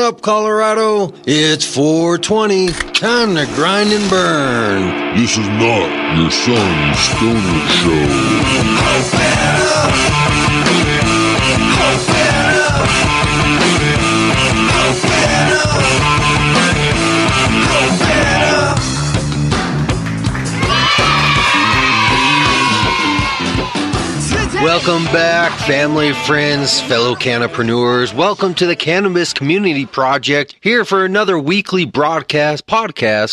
up, Colorado? It's 420. Time to grind and burn. This is not your son's stoner show. Welcome back, family, friends, fellow cannapreneurs. Welcome to the Cannabis Community Project, here for another weekly podcast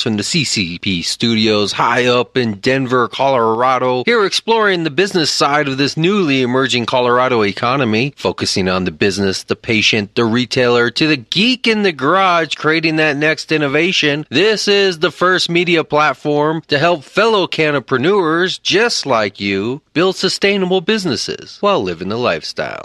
from the CCP studios high up in Denver, Colorado. Here exploring the business side of this newly emerging Colorado economy, focusing on the business, the patient, the retailer, to the geek in the garage creating that next innovation. This is the first media platform to help fellow cannapreneurs just like you build sustainable businesses while living the lifestyle.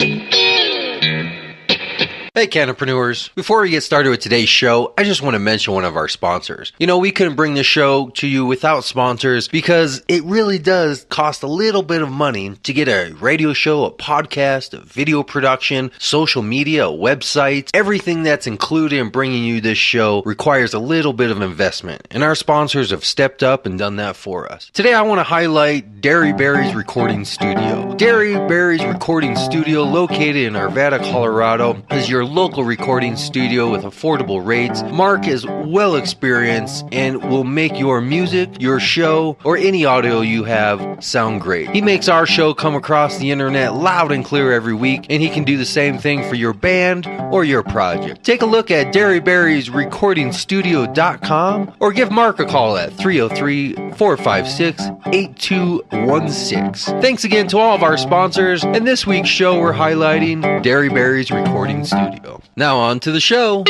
Hey, cannapreneurs. Before we get started with today's show, I just want to mention one of our sponsors. You know, we couldn't bring this show to you without sponsors because it really does cost a little bit of money to get a radio show, a podcast, a video production, social media, a website. Everything that's included in bringing you this show requires a little bit of investment, and our sponsors have stepped up and done that for us. Today, I want to highlight Dairy Berry's Recording Studio. Dairy Berry's Recording Studio, located in Arvada, Colorado, is your local recording studio with affordable rates. Mark is well experienced and will make your music, your show, or any audio you have sound great. He makes our show come across the internet loud and clear every week, and he can do the same thing for your band or your project. Take a look at dairyberriesrecordingstudio.com or give Mark a call at 303-456-8216. Thanks again to all of our sponsors, and this week's show we're highlighting Dairy Berry's Recording Studio. Now on to the show.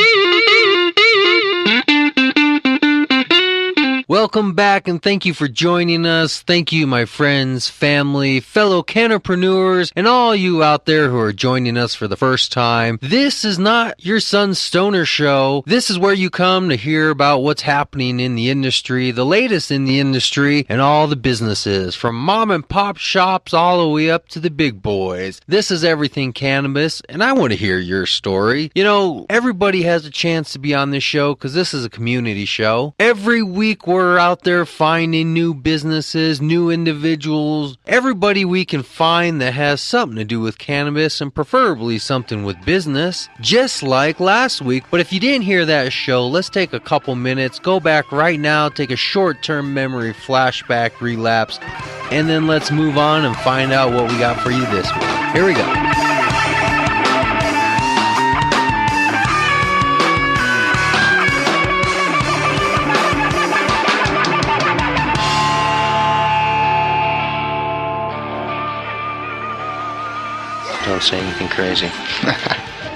Welcome back, and thank you for joining us. Thank you, my friends, family, fellow cannapreneurs, and all you out there who are joining us for the first time. This is not your son's stoner show. This is where you come to hear about what's happening in the industry, the latest in the industry, and all the businesses, from mom and pop shops all the way up to the big boys. This is everything cannabis, and I want to hear your story. You know, everybody has a chance to be on this show because this is a community show. Every week we're out there finding new businesses, new individuals, everybody we can find that has something to do with cannabis, and preferably something with business, just like last week. But if you didn't hear that show, let's take a couple minutes, go back right now, take a short-term memory flashback relapse, and then let's move on and find out what we got for you this week. Here we go. Don't say anything crazy.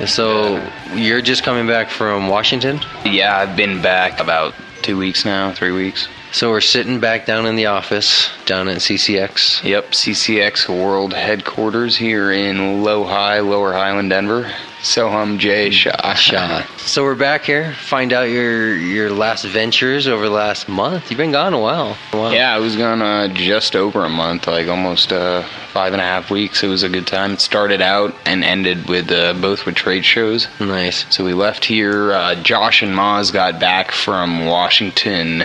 So, you're just coming back from Washington? Yeah, I've been back about 2 weeks now, 3 weeks. So we're sitting back down in the office, down at CCX. Yep, CCX World Headquarters here in Lower Highland, Denver. Soham J. Shah. So we're back here, find out your last ventures over the last month. You've been gone a while. Yeah, I was gone just over a month, like almost 5.5 weeks. It was a good time. It started out and ended with both with trade shows. Nice. So we left here. Josh and Maz got back from Washington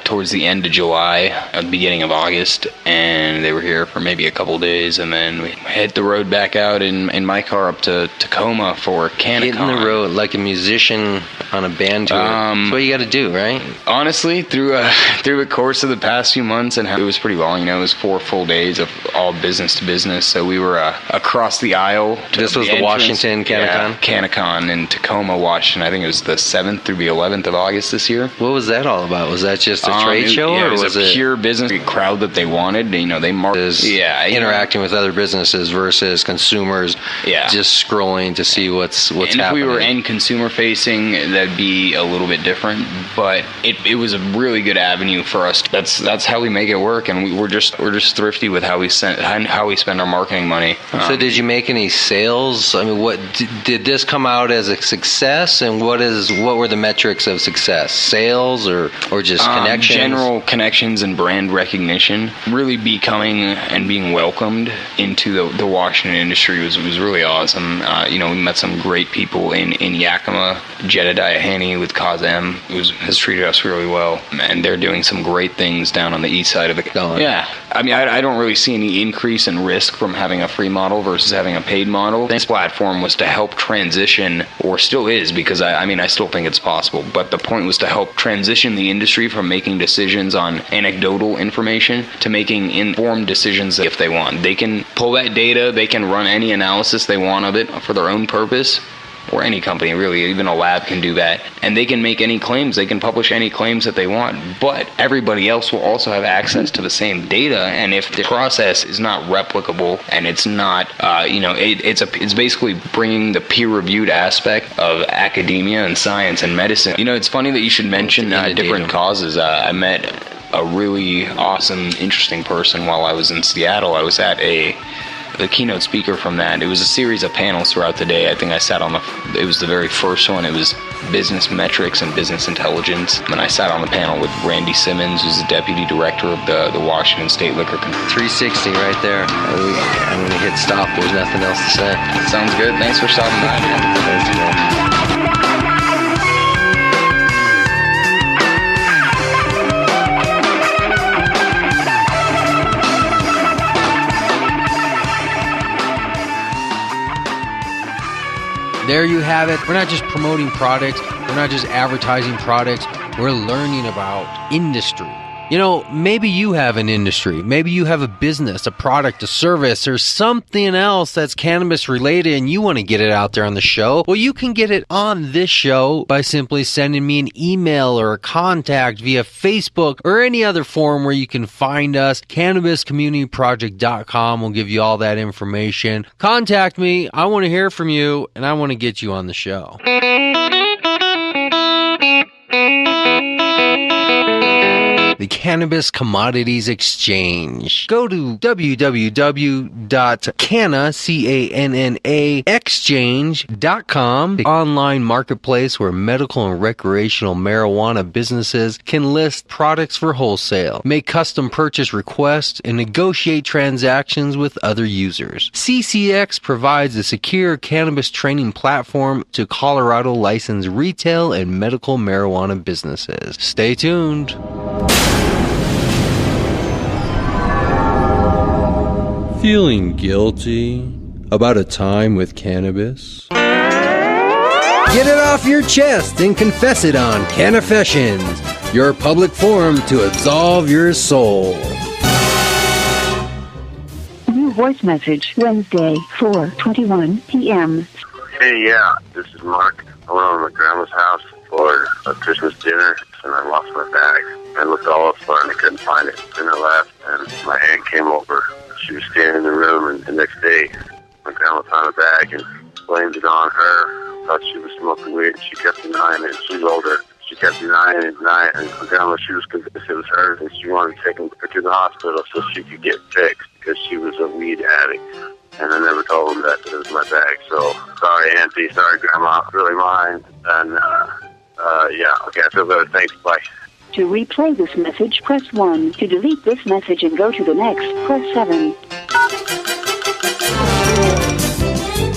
towards the end of July, beginning of August, and they were here for maybe a couple days, and then we hit the road back out in my car up to Tacoma for CannaCon. Hitting the road like a musician on a band tour. That's what you got to do, right? Honestly, through the course of the past few months, and it was pretty long. You know, it was 4 full days of all business to business. So we were across the aisle. This was the Washington CannaCon? Yeah, CannaCon in Tacoma, Washington. I think it was the 7th through the 11th of August this year. What was that all about? Was that just a trade show? Yeah, or it was a pure business crowd that they wanted. You know, they marketed. Yeah, interacting with other businesses versus consumers. Yeah, just scrolling to see what's and happening. If we were end consumer facing, that'd be a little bit different. But it was a really good avenue for us. That's how we make it work, and we're just thrifty with how we spend our marketing money. So did you make any sales? I mean, what did this come out as a success? And what were the metrics of success? Sales or just connections? General connections and brand recognition. Really becoming and being welcomed into the Washington industry was really awesome. You know, we met got some great people in Yakima. Jedediah Haney with Cause M has treated us really well, and they're doing some great things down on the east side of the country. Yeah, I mean, I don't really see any increase in risk from having a free model versus having a paid model. This platform was to help transition, or still is, because I still think it's possible, but the point was to help transition the industry from making decisions on anecdotal information to making informed decisions if they want. They can pull that data, they can run any analysis they want of it for their own purpose, or any company really, even a lab can do that, and they can make any claims, they can publish any claims that they want, but everybody else will also have access to the same data, and if the process is not replicable and it's not, it's basically bringing the peer-reviewed aspect of academia and science and medicine. It's funny that you should mention different causes. I met a really awesome, interesting person while I was in Seattle. I was at the keynote speaker from that. It was a series of panels throughout the day. I think I sat on it was the very first one. It was business metrics and business intelligence. And I sat on the panel with Randy Simmons, who's the deputy director of the Washington State Liquor Control. 360 right there. I'm going to hit stop. There's nothing else to say. Sounds good. Thanks for stopping by, man. Thanks, man. There you have it. We're not just promoting products. We're not just advertising products. We're learning about industry. Maybe you have an industry. Maybe you have a business, a product, a service, or something else that's cannabis related and you want to get it out there on the show. Well, you can get it on this show by simply sending me an email or a contact via Facebook or any other forum where you can find us. CannabisCommunityProject.com will give you all that information. Contact me. I want to hear from you and I want to get you on the show. The Cannabis Commodities Exchange. Go to www.cannaexchange.com, the online marketplace where medical and recreational marijuana businesses can list products for wholesale, make custom purchase requests, and negotiate transactions with other users. CCX provides a secure cannabis training platform to Colorado licensed retail and medical marijuana businesses. Stay tuned. Feeling guilty about a time with cannabis? Get it off your chest and confess it on Cannafessions, your public forum to absolve your soul. New voice message, Wednesday, 4:21 p.m. Hey, yeah, this is Mark. I went over to my grandma's house for a Christmas dinner, and I lost my bag. I looked all up for it, and I couldn't find it. Then I left, and my aunt came over. She was standing in the room, and the next day, my grandma found a bag and blamed it on her. Thought she was smoking weed. She kept denying it. She's older. She kept denying it, and my grandma, she was convinced it was hers, and she wanted to take her to the hospital so she could get fixed because she was a weed addict. And I never told them that it was my bag. So, sorry, Auntie. Sorry, Grandma. It's really mine. And, yeah, okay, I feel better. Thanks. Bye. To replay this message, press 1. To delete this message and go to the next, press 7.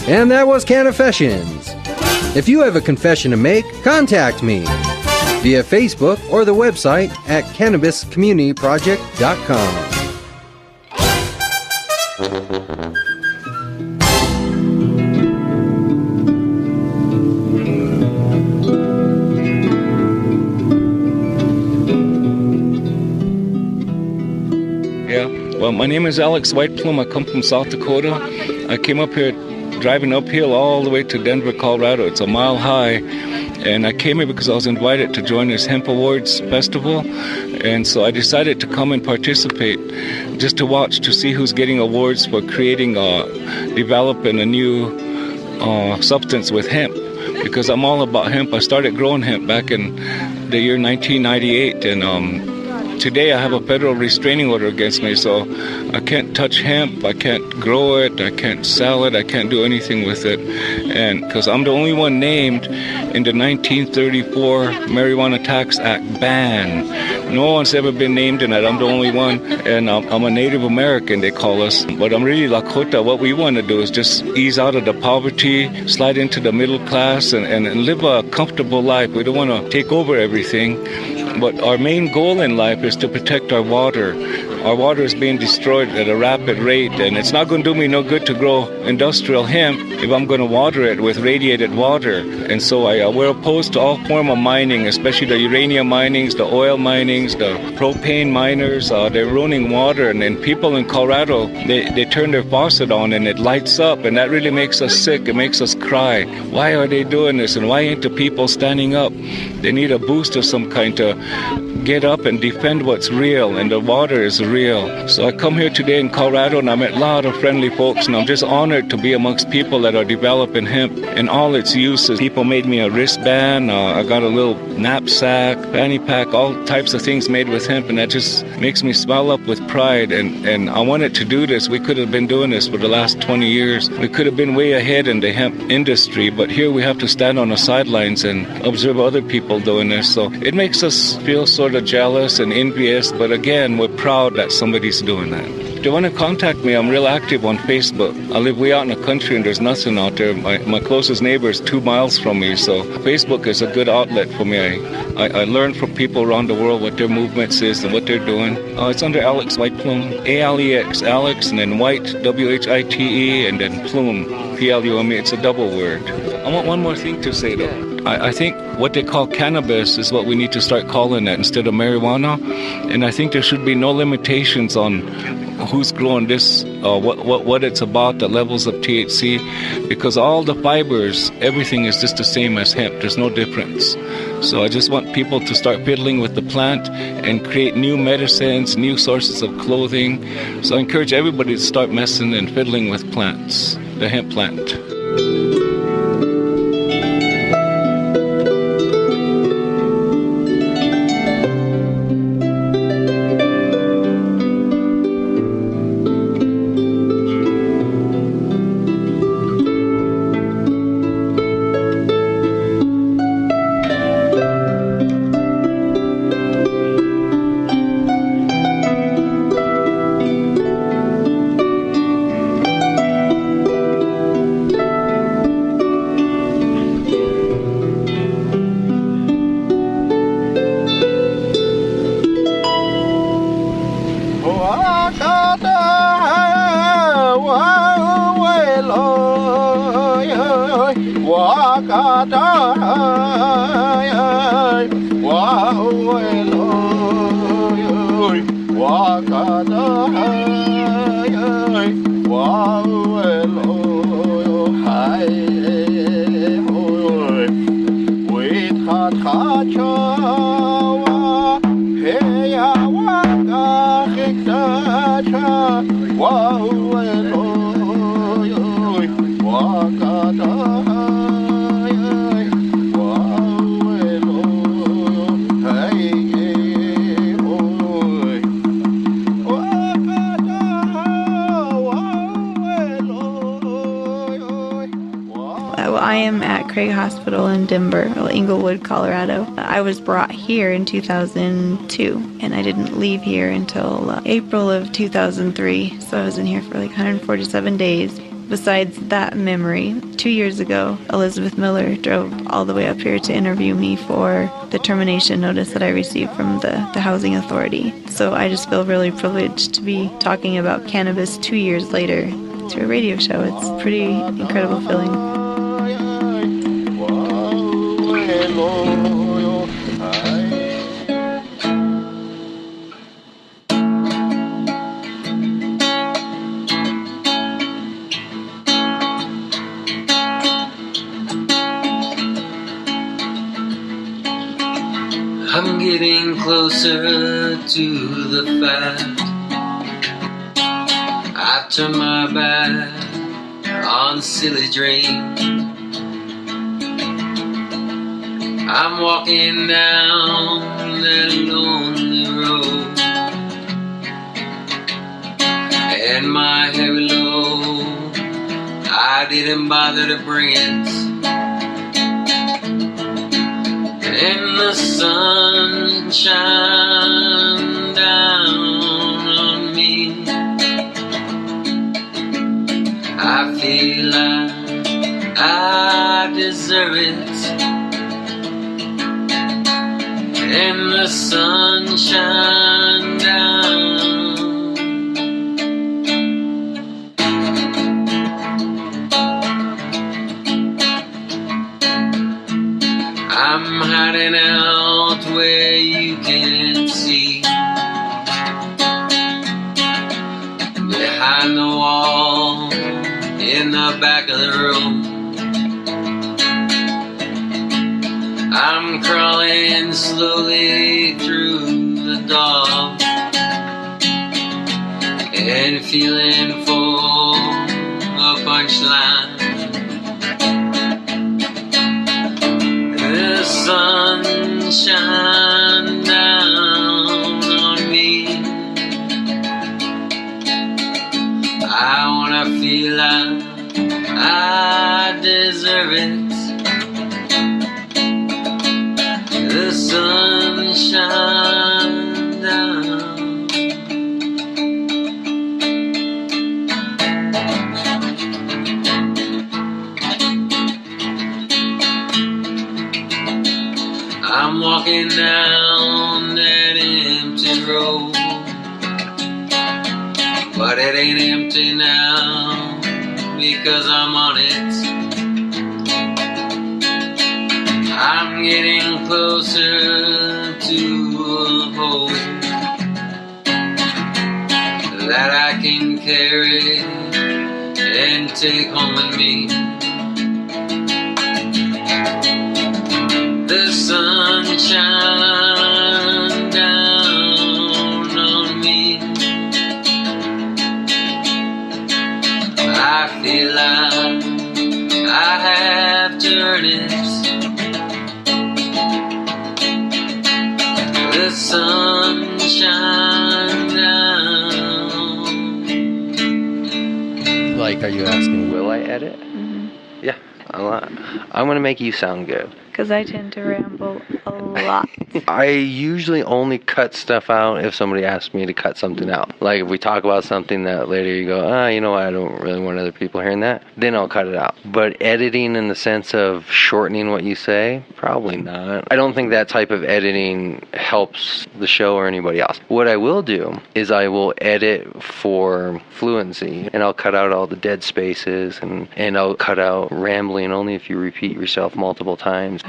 And that was Cannafessions. If you have a confession to make, contact me via Facebook or the website at CannabisCommunityProject.com. Well, my name is Alex Whiteplum. I come from South Dakota. I came up here driving uphill all the way to Denver, Colorado. It's a mile high. And I came here because I was invited to join this Hemp Awards Festival. And so I decided to come and participate just to watch, to see who's getting awards for creating, developing a new substance with hemp. Because I'm all about hemp. I started growing hemp back in the year 1998. And today I have a federal restraining order against me, so I can't touch hemp, I can't grow it, I can't sell it, I can't do anything with it. And because I'm the only one named in the 1934 Marijuana Tax Act ban. No one's ever been named in it. I'm the only one, and I'm a Native American, they call us. But I'm really Lakota. What we want to do is just ease out of the poverty, slide into the middle class, and live a comfortable life. We don't want to take over everything. But our main goal in life is to protect our water. Our water is being destroyed at a rapid rate, and it's not going to do me no good to grow industrial hemp if I'm going to water it with radiated water. And so we're opposed to all form of mining, especially the uranium minings, the oil minings, the propane miners. They're ruining water, and then people in Colorado, they turn their faucet on and it lights up, and that really makes us sick. It makes us cry. Why are they doing this, and why ain't the people standing up? They need a boost of some kind to get up and defend what's real, and the water is real. So I come here today in Colorado, and I met a lot of friendly folks, and I'm just honored to be amongst people that are developing hemp in all its uses. People made me a wristband, I got a little knapsack, fanny pack, all types of things made with hemp, and that just makes me smile up with pride, and I wanted to do this. We could have been doing this for the last 20 years. We could have been way ahead in the hemp industry, but here we have to stand on the sidelines and observe other people doing this. So it makes us feel sort of jealous and envious, but again, we're proud that somebody's doing that. If you want to contact me, I'm real active on Facebook. I live way out in the country and there's nothing out there. My closest neighbor is 2 miles from me, so Facebook is a good outlet for me. I learn from people around the world what their movements is and what they're doing. It's under Alex White Plume, A-L-E-X, Alex, and then White, W-H-I-T-E, and then Plume, P-L-U-M-E. It's a double word. I want one more thing to say, though. I think what they call cannabis is what we need to start calling it instead of marijuana. And I think there should be no limitations on who's growing this, what it's about, the levels of THC, because all the fibers, everything is just the same as hemp. There's no difference. So I just want people to start fiddling with the plant and create new medicines, new sources of clothing. So I encourage everybody to start messing and fiddling with plants, the hemp plant. Hospital in Denver, Inglewood, Colorado. I was brought here in 2002, and I didn't leave here until April of 2003, so I was in here for like 147 days. Besides that memory, 2 years ago, Elizabeth Miller drove all the way up here to interview me for the termination notice that I received from the Housing Authority. So I just feel really privileged to be talking about cannabis 2 years later to a radio show. It's a pretty incredible feeling. I'm getting closer to the fact I've turned my back on the silly dream. I'm walking down that lonely road, didn't bother to bring it. And the sun shine down on me. I feel like I deserve it. And the sun shine down. I'm hiding out where you can see. Behind the wall, in the back of the room. I'm crawling slowly through the door and feeling for a punchline. The sun shine down on me. I wanna feel like I deserve it. The sun shine down. I'm walking down that empty road, but it ain't empty now because I'm on it. I'm getting closer to a hole that I can carry and take home with me. The sun shine down on me. I feel like I have to earn it. The sun shine down. Like, are you asking, will I edit? Mm-hmm. Yeah, I'm going to make you sound good. Because I tend to ramble a lot. I usually only cut stuff out if somebody asks me to cut something out. Like if we talk about something that later you go, you know what, I don't really want other people hearing that, then I'll cut it out. But editing in the sense of shortening what you say, probably not. I don't think that type of editing helps the show or anybody else. What I will do is I will edit for fluency, and I'll cut out all the dead spaces, and I'll cut out rambling only if you repeat yourself multiple times.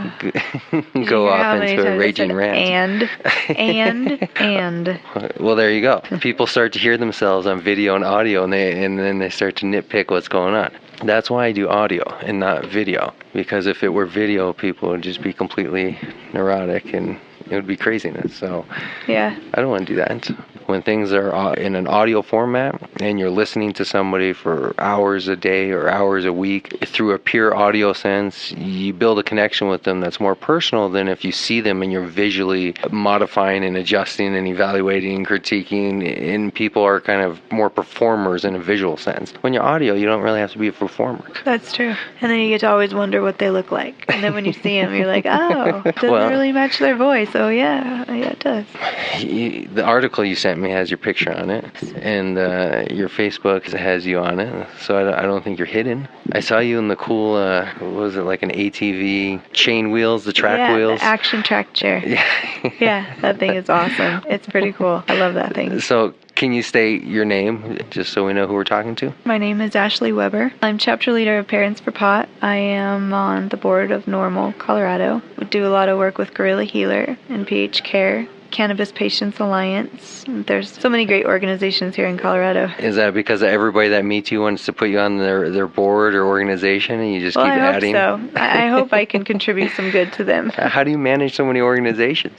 Go off into a raging rant. And. Well, there you go. People start to hear themselves on video and audio, and then they start to nitpick what's going on. That's why I do audio and not video. Because if it were video, people would just be completely neurotic and it would be craziness. So yeah, I don't want to do that. When things are in an audio format and you're listening to somebody for hours a day or hours a week through a pure audio sense, you build a connection with them that's more personal than if you see them and you're visually modifying and adjusting and evaluating and critiquing, and people are kind of more performers in a visual sense. When you're audio, you don't really have to be a performer. That's true. And then you get to always wonder what they look like. And then when you see them, you're like, oh, it doesn't really match their voice. Oh, yeah, it does. The article you sent me has your picture on it, and your Facebook has you on it, so I don't think you're hidden. I saw you in the cool, what was it, like an ATV chain wheels, the track wheels? The action track chair. Yeah, that thing is awesome. It's pretty cool. I love that thing. So can you state your name, just so we know who we're talking to? My name is Ashley Weber. I'm chapter leader of Parents for Pot. I am on the board of Normal, Colorado. We do a lot of work with Gorilla Healer and PH Care, Cannabis Patients Alliance. There's so many great organizations here in Colorado. Is that because everybody that meets you wants to put you on their board or organization, and you just keep adding? I hope so. I hope I can contribute some good to them. How do you manage so many organizations?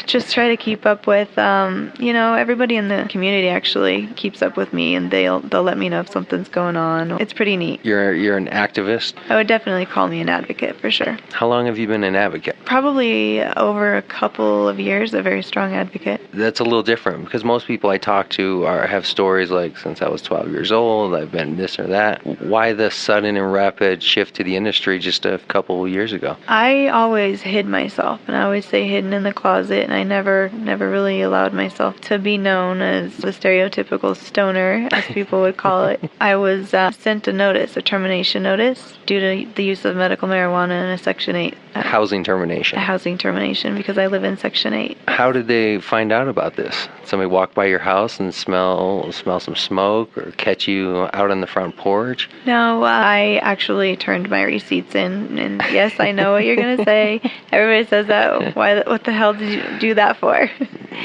Just try to keep up with, everybody in the community actually keeps up with me, and they'll let me know if something's going on. It's pretty neat. You're an activist? I would definitely call me an advocate for sure. How long have you been an advocate? Probably over a couple of years, a very strong advocate. That's a little different because most people I talk to have stories like, since I was 12 years old, I've been this or that. Why the sudden and rapid shift to the industry just a couple of years ago? I always hid myself, and I always say hidden in the closet, and I never really allowed myself to be known as the stereotypical stoner, as people would call it. I was sent a termination notice, due to the use of medical marijuana in a Section 8. Housing termination. A housing termination, because I live in Section 8. How did they find out about this? Somebody walk by your house and smell some smoke, or catch you out on the front porch? No, I actually turned my receipts in, and yes, I know what you're going to say. Everybody says that. What the hell did you do that for?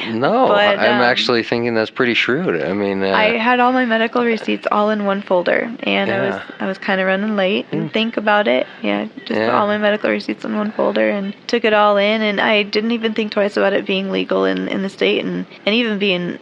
No, but, I'm actually thinking that's pretty shrewd. I mean, I had all my medical receipts all in one folder, and Yeah. I was kind of running late. Didn't think about it. Yeah, just put all my medical receipts in one folder and took it all in, and I didn't even think twice about it being legal in the state, and even being,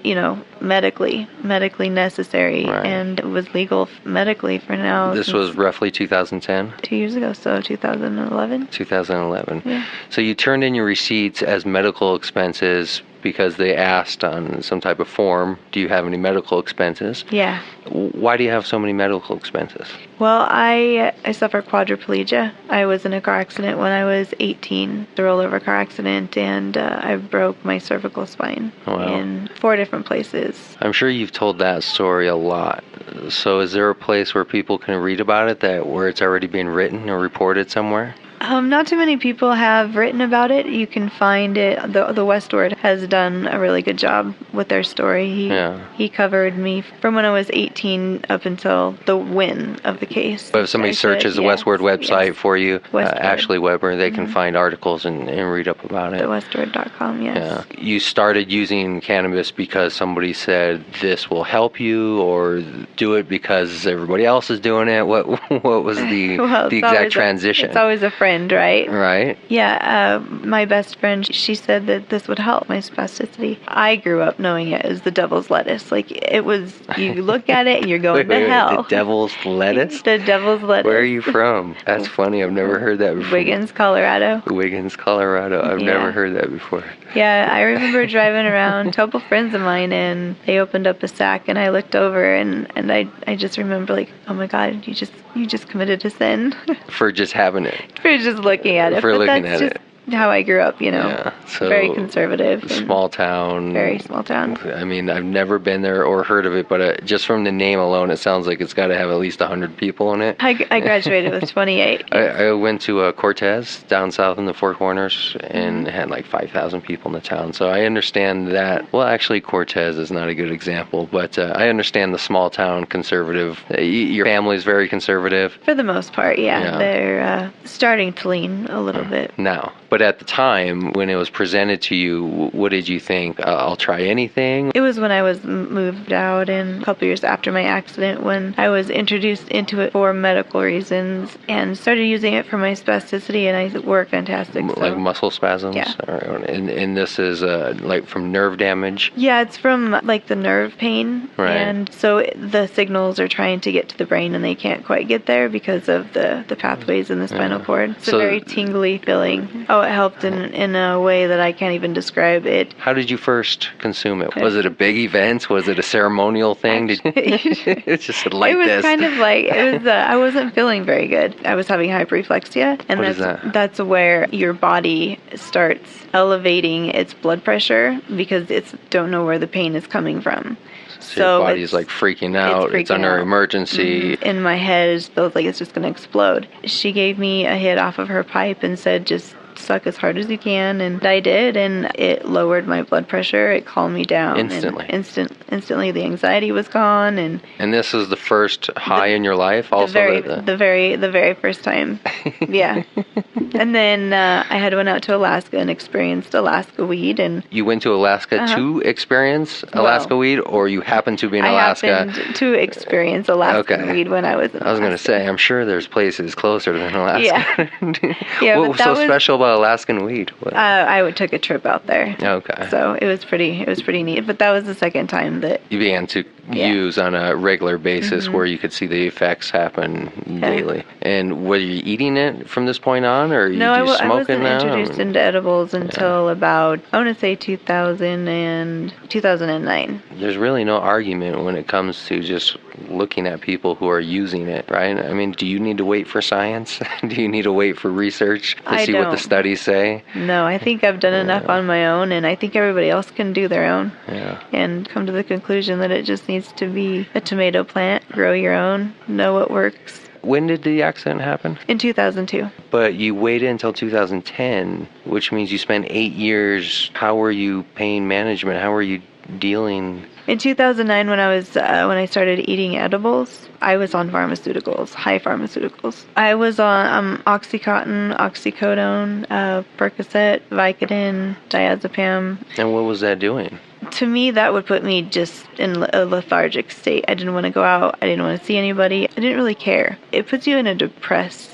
medically necessary, Right. and it was legal medically for now. This was roughly 2010? 2 years ago, so 2011. 2011. Yeah. So you turned in your receipts as medical expenses because they asked on some type of form, do you have any medical expenses? Yeah. Why do you have so many medical expenses? Well, I suffer quadriplegia. I was in a car accident when I was 18, a rollover car accident, and I broke my cervical spine in 4 different places. I'm sure you've told that story a lot. So is there a place where people can read about it, where it's already been written or reported somewhere? Not too many people have written about it. You can find it. The Westward has done a really good job with their story. He covered me from when I was 18 up until the win of the case. But if somebody searches the Westward website for you, Westward. Ashley Weber, they can find articles and read up about it. TheWestward.com, yes. Yeah. You started using cannabis because somebody said this will help you, or do it because everybody else is doing it? What was the exact transition? It's always a friend, right? Right. Yeah, my best friend, she said that this would help my spasticity. I grew up knowing it as the devil's lettuce. Like, it was, you look at it and you're going to hell. The devil's lettuce? The devil's lettuce. Where are you from? That's funny. I've never heard that before. Wiggins, Colorado. Wiggins, Colorado. I've never heard that before. Yeah, I remember driving around, a couple friends of mine, and they opened up a sack, and I looked over, and I just remember, like, oh my God, you just committed a sin. For just having it. For just looking at it. For looking at it. How I grew up, Yeah, so very conservative. Small town. Very small town. I mean, I've never been there or heard of it, but just from the name alone, it sounds like it's got to have at least 100 people in it. I graduated with 28. I went to Cortez down south in the Four Corners, and it had like 5,000 people in the town. So I understand that. Well, actually, Cortez is not a good example, but I understand the small town conservative. Your family's very conservative. For the most part, yeah. They're starting to lean a little bit. Now. But at the time, when it was presented to you, what did you think? I'll try anything? It was when I was moved out, and a couple years after my accident, when I was introduced into it for medical reasons and started using it for my spasticity, and I work fantastic. Like muscle spasms? Yeah. And this is like from nerve damage? Yeah, it's from like the nerve pain. Right. And so the signals are trying to get to the brain, and they can't quite get there because of the pathways in the spinal cord. It's a very tingly feeling. Oh, it helped in a way that I can't even describe it. How did you first consume it? Was it a big event? Was it a ceremonial thing? It's just like this. It was kind of like, it was. I wasn't feeling very good. I was having hyperreflexia, and What is that? That's where your body starts elevating its blood pressure because it's don't know where the pain is coming from. So your body's like freaking out. It's under emergency. Mm-hmm. In my head, it feels like it's just going to explode. She gave me a hit off of her pipe and said, just suck as hard as you can, and I did, and it lowered my blood pressure. It calmed me down instantly. Instantly, the anxiety was gone, and this is the first high in your life. Also, the very first time. Yeah. And then I had went out to Alaska and experienced Alaska weed, and you went to Alaska to experience Alaska weed, or you happened to be in Alaska? I happened to experience Alaska weed when I was in Alaska. I was going to say, I'm sure there's places closer than Alaska. Yeah. What was so special about Alaskan weed? I took a trip out there. Okay. So it was pretty neat. But that was the second time that you began to use on a regular basis where you could see the effects happen daily. And were you eating it from this point on, or are you No, I smoking wasn't now? introduced into edibles until about, I want to say 2009. There's really no argument when it comes to just looking at people who are using it, right? I mean, do you need to wait for science? Do you need to wait for research to see what the studies say? No, I think I've done enough on my own, and I think everybody else can do their own. And come to the conclusion that it just needs to be a tomato plant, grow your own, know what works. When did the accident happen? In 2002. But you waited until 2010, which means you spent 8 years. How were you paying management? How were you dealing? In 2009, when I started eating edibles, I was on pharmaceuticals, high pharmaceuticals. I was on Oxycontin, oxycodone, Percocet, Vicodin, diazepam. And what was that doing? To me, that would put me just in a lethargic state. I didn't want to go out. I didn't want to see anybody. I didn't really care. It puts you in a depressed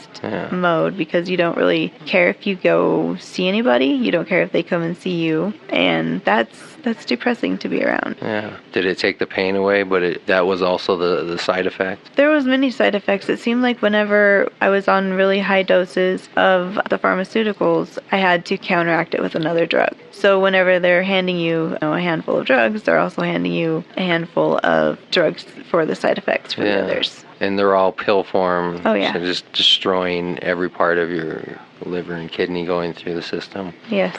mode because you don't really care if you go see anybody. You don't care if they come and see you. And that's depressing to be around. Yeah. Did it take the pain away, but that was also the side effect? There was many side effects. It seemed like whenever I was on really high doses of the pharmaceuticals, I had to counteract it with another drug. So whenever they're handing you a handful of drugs, they're also handing you a handful of drugs for the side effects for the others. And they're all pill form. Oh, yeah. So just destroying every part of your liver and kidney going through the system. Yes.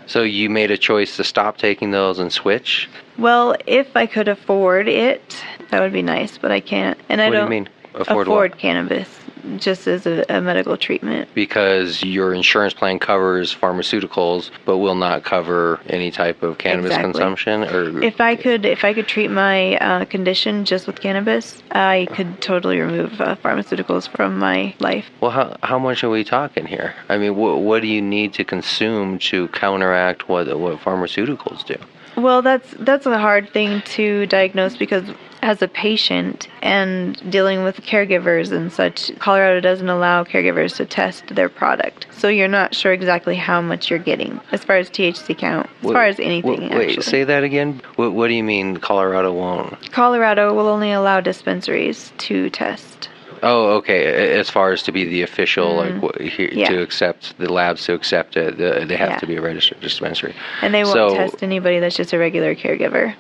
So you made a choice to stop taking those and switch? Well, if I could afford it, that would be nice, but I can't. And I What do you don't mean? afford cannabis just as a medical treatment. Because your insurance plan covers pharmaceuticals, but will not cover any type of cannabis consumption? Or If I could treat my condition just with cannabis, I could totally remove pharmaceuticals from my life. Well, how much are we talking here? I mean, what do you need to consume to counteract what pharmaceuticals do? Well, that's a hard thing to diagnose because as a patient and dealing with caregivers and such, Colorado doesn't allow caregivers to test their product. So you're not sure exactly how much you're getting as far as THC count, as far as anything, actually. Wait, say that again? What do you mean Colorado won't? Colorado will only allow dispensaries to test. Oh, okay. As far as to be the official, to accept the labs to accept it, they have to be a registered dispensary. And they won't test anybody that's just a regular caregiver.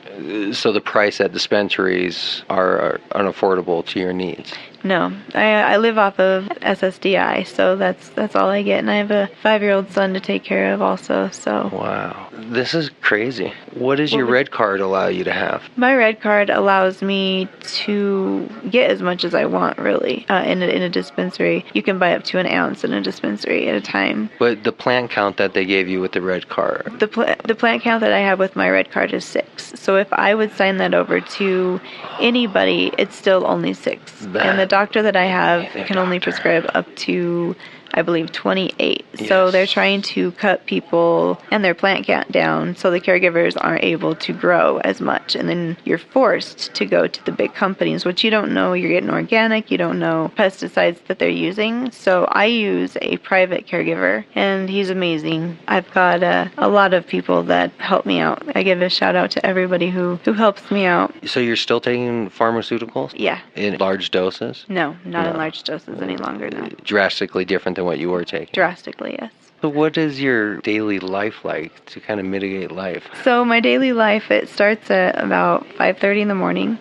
So the price at dispensaries are unaffordable to your needs. No, I live off of SSDI, so that's all I get, and I have a 5-year-old son to take care of also. So wow, this is crazy. What does your red card allow you to have? My red card allows me to get as much as I want, really. In a dispensary, you can buy up to an ounce in a dispensary at a time. But the plant count that they gave you with the red card? The plant count that I have with my red card is 6. So if I would sign that over to anybody, it's still only 6. And the doctor that I have can only prescribe up to, I believe, 28. Yes. So they're trying to cut people and their plant count down so the caregivers aren't able to grow as much. And then you're forced to go to the big companies, which you don't know. You're getting organic. You don't know pesticides that they're using. So I use a private caregiver, and he's amazing. I've got a lot of people that help me out. I give a shout out to everybody who helps me out. So you're still taking pharmaceuticals? Yeah. In large doses? No, not in large doses any longer, no. Drastically different than what you were taking? Drastically, yes. So what is your daily life like to kind of mitigate life? So my daily life, it starts at about 5:30 in the morning,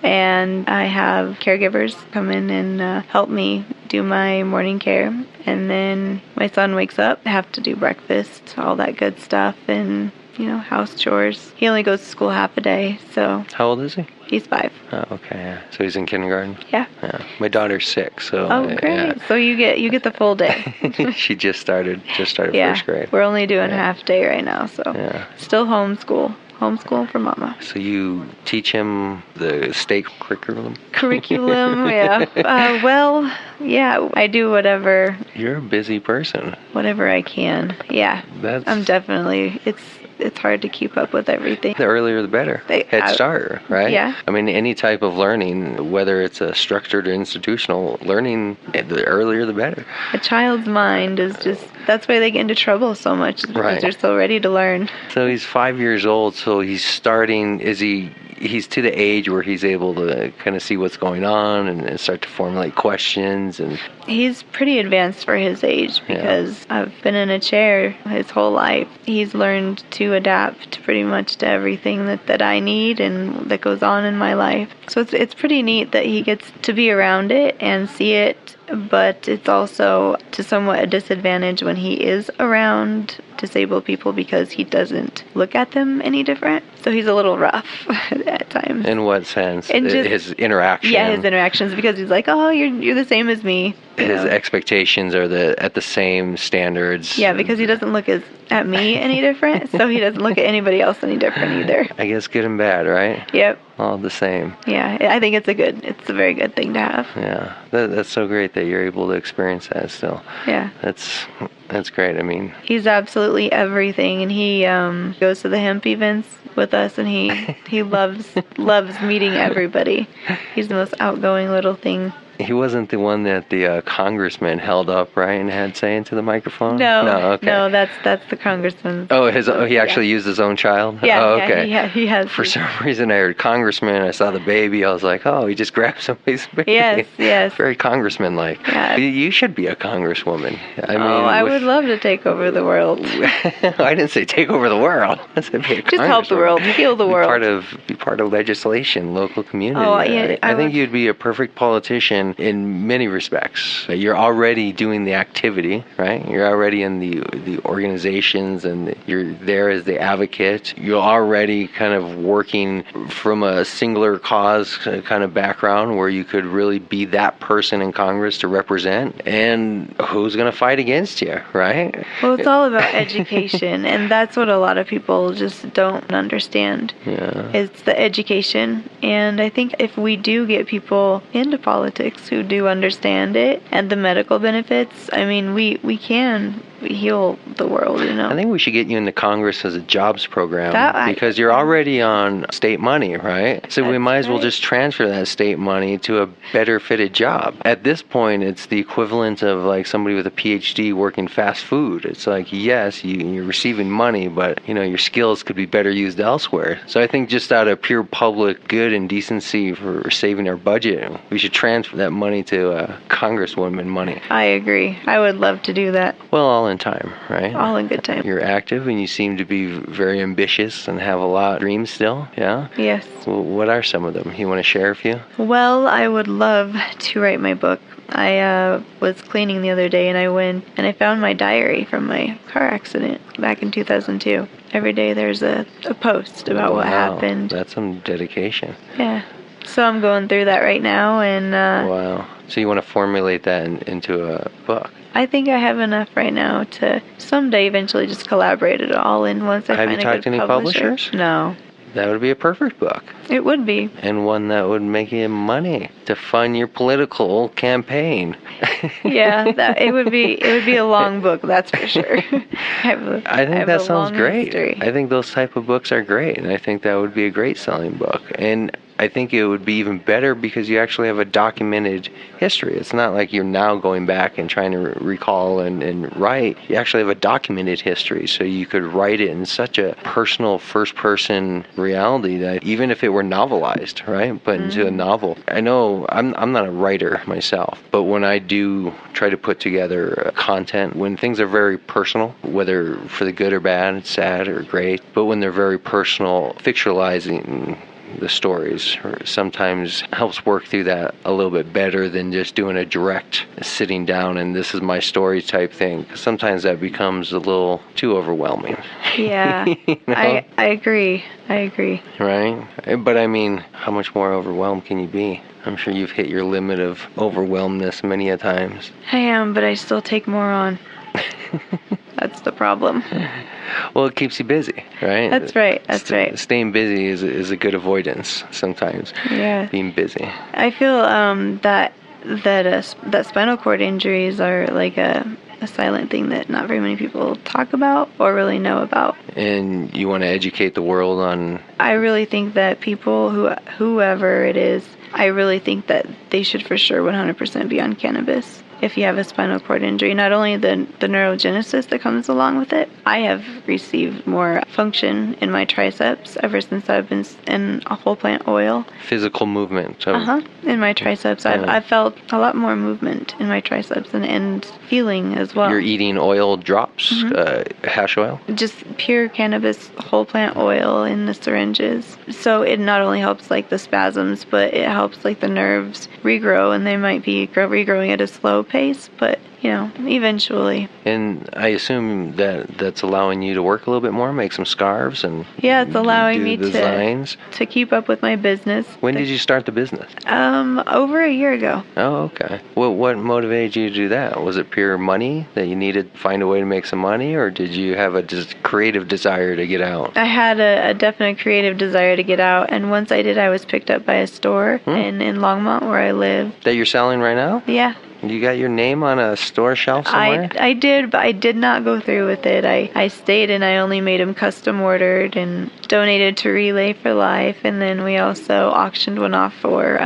and I have caregivers come in and help me do my morning care. And then my son wakes up, I have to do breakfast, all that good stuff, and house chores. He only goes to school half a day, so. How old is he? He's 5. Oh, okay. Yeah. So he's in kindergarten? Yeah. My daughter's 6, so. Oh, great. Yeah. So you get the full day. She just started first grade. We're only doing half day right now, so. Still homeschool for mama. So you teach him the state curriculum? Yeah. Well, yeah, I do whatever. You're a busy person. Whatever I can. Yeah. I'm definitely, it's hard to keep up with everything. The earlier the better. Head start, right? Yeah. I mean, any type of learning, whether it's a structured or institutional learning, the earlier the better. A child's mind is just, that's why they get into trouble so much, because they're so ready to learn. So he's 5 years old, so he's starting, is he he's to the age where he's able to kind of see what's going on and start to formulate questions. And he's pretty advanced for his age because I've been in a chair his whole life. He's learned to adapt pretty much to everything that I need and that goes on in my life. So it's pretty neat that he gets to be around it and see it, but it's also to somewhat a disadvantage when he is around disabled people because he doesn't look at them any different. So he's a little rough at times. In what sense? And just, his interaction. Yeah, his interactions, because he's like, oh, you're the same as me. His expectations are at the same standards. Yeah, because he doesn't look at me any different, so he doesn't look at anybody else any different either. I guess good and bad, right? Yep. All the same. Yeah, I think it's a very good thing to have. Yeah, that's so great that you're able to experience that still. Yeah. That's great. I mean, he's absolutely everything, and he goes to the hemp events with us, and he loves meeting everybody. He's the most outgoing little thing. He wasn't the one that the congressman held up, right, and had say into the microphone? No, okay. No, that's the congressman. Oh, he actually used his own child? Yeah, oh, okay. Yeah, he has. For some reason, I heard congressman, I saw the baby, I was like, oh, he just grabbed somebody's baby. Yes. Very congressman-like. Yeah. You should be a congresswoman. I would love to take over the world. I didn't say take over the world. I said be a just help the world, heal the world. Be part of legislation, local community. Oh, yeah, I think you'd be a perfect politician in many respects. You're already doing the activity, right? You're already in the organizations, and you're there as the advocate. You're already kind of working from a singular cause kind of background where you could really be that person in Congress to represent. And who's going to fight against you, right? Well, it's all about education, and that's what a lot of people just don't understand. Yeah. It's the education, and I think if we do get people into politics who do understand it and the medical benefits, I mean, we can heal the world, you know. I think we should get you into Congress as a jobs program because you're already on state money, right? So we might as well just transfer that state money to a better fitted job. At this point, it's the equivalent of like somebody with a PhD working fast food. It's like, yes, you're receiving money, but you know, your skills could be better used elsewhere. So I think just out of pure public good and decency for saving our budget, we should transfer that money to Congresswoman money. I agree. I would love to do that. Well, all in time, right? All in good time. You're active and you seem to be very ambitious and have a lot of dreams still, yeah? Yes. Well, what are some of them? You want to share a few? Well, I would love to write my book. I was cleaning the other day and I went and I found my diary from my car accident back in 2002. Every day there's a post about what happened. That's some dedication. Yeah. So I'm going through that right now, and wow. So you want to formulate that into a book? I think I have enough right now to someday eventually just collaborate it all in once I find a good publisher. Have you talked to any publishers? No. That would be a perfect book. It would be. And one that would make you money to fund your political campaign. Yeah, it would be a long book, that's for sure. I think that sounds great. History. I think those type of books are great, and I think that would be a great selling book. And I think it would be even better because you actually have a documented history. It's not like you're now going back and trying to recall and write. You actually have a documented history, so you could write it in such a personal, first-person reality that even if it were novelized, right, put into a novel. I know I'm not a writer myself, but when I do try to put together content, when things are very personal, whether for the good or bad, sad or great, but when they're very personal, fictionalizing the stories sometimes helps work through that a little bit better than just doing a direct sitting down and this is my story type thing. Sometimes that becomes a little too overwhelming. Yeah, you know? I agree. Right? But I mean, how much more overwhelmed can you be? I'm sure you've hit your limit of overwhelmedness many a times. I am, but I still take more on. That's the problem. Well, it keeps you busy, right? That's right. Staying busy is a good avoidance sometimes. Yeah. Being busy. I feel that spinal cord injuries are like a silent thing that not very many people talk about or really know about. And you want to educate the world on... I really think that people, whoever it is, I really think that they should for sure 100% be on cannabis. if you have a spinal cord injury. Not only the neurogenesis that comes along with it, I have received more function in my triceps ever since I've been in a whole plant oil. Physical movement. So In my triceps. I've felt a lot more movement in my triceps and feeling as well. You're eating oil drops, hash oil? Just pure cannabis whole plant oil in the syringes. So it not only helps like the spasms, but it helps like the nerves regrow, and they might be regrowing at a slow pace, but eventually. And I assume that that's allowing you to work a little bit more, make some scarves and it's allowing do me designs. to keep up with my business. When did you start the business? Over a year ago. Oh, okay. Well, what motivated you to do that? Was it pure money that you needed to find a way to make some money, or did you have a just creative desire to get out? I had a definite creative desire to get out, and once I did, I was picked up by a store in Longmont where I live. That you're selling right now? Yeah. You got your name on a store shelf somewhere? I did, but I did not go through with it. I stayed, and I only made them custom ordered and donated to Relay for Life, and then we also auctioned one off for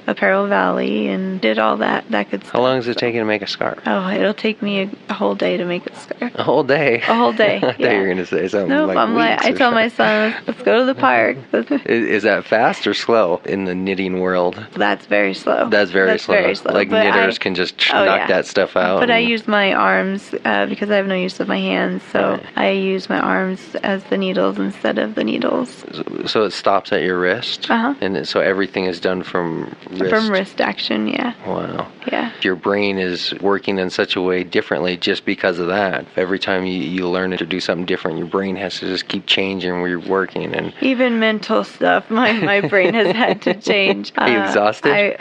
Apparel Valley and did all that good stuff. How long is it taking to make a scarf? Oh, it'll take me a whole day to make a scarf. A whole day? A whole day, I thought you were going to say something Nope, I tell my son, let's go to the park. Is that fast or slow in the knitting world? That's very slow. That's very slow. Like But knitters can just knock that stuff out. But I use my arms because I have no use of my hands, so I use my arms as the needles instead of the needles. So it stops at your wrist? And so everything is done from wrist? From wrist action, yeah. Wow. Yeah. Your brain is working in such a way differently just because of that. Every time you learn to do something different, your brain has to just keep changing where you're working. And even mental stuff, my brain has had to change. Are you exhausted?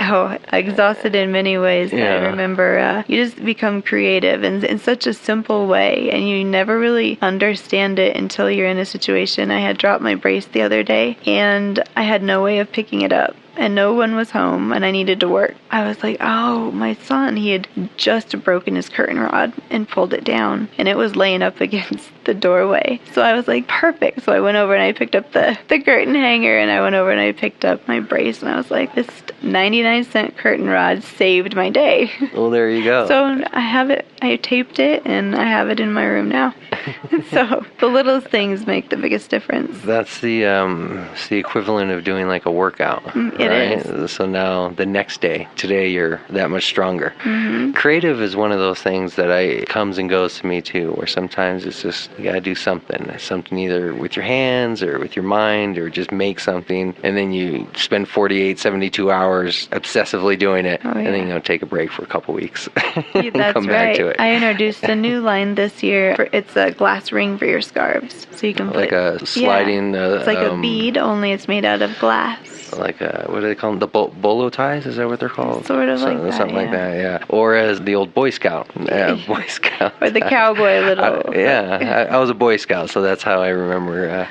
Exhausted in many ways. Yeah. I remember you just become creative in such a simple way, and you never really understand it until you're in a situation. I had dropped my brace the other day, and I had no way of picking it up. And no one was home, and I needed to work. I was like, oh, my son, he had just broken his curtain rod and pulled it down, and it was laying up against the doorway. So I was like, perfect. So I went over and I picked up the curtain hanger, and I went over and I picked up my brace, and I was like, this 99-cent curtain rod saved my day. Well, there you go. So I have it, I taped it, and I have it in my room now. So the littlest things make the biggest difference. That's the equivalent of doing like a workout. It is. So now the next day, today you're that much stronger. Mm-hmm. Creative is one of those things that comes and goes to me too, where sometimes it's just you gotta do something either with your hands or with your mind or just make something, and then you spend 48, 72 hours obsessively doing it, and then take a break for a couple weeks and That's come right. back to it. I introduced a new line this year. It's a glass ring for your scarves, so you can put like a sliding. It's like a bead, only it's made out of glass. Like what do they call them? The bolo ties? Is that what they're called? Sort of like that. Something like that. Yeah. Or as the old Boy Scout. Yeah, Boy Scout. Or the cowboy little. I was a Boy Scout, so that's how I remember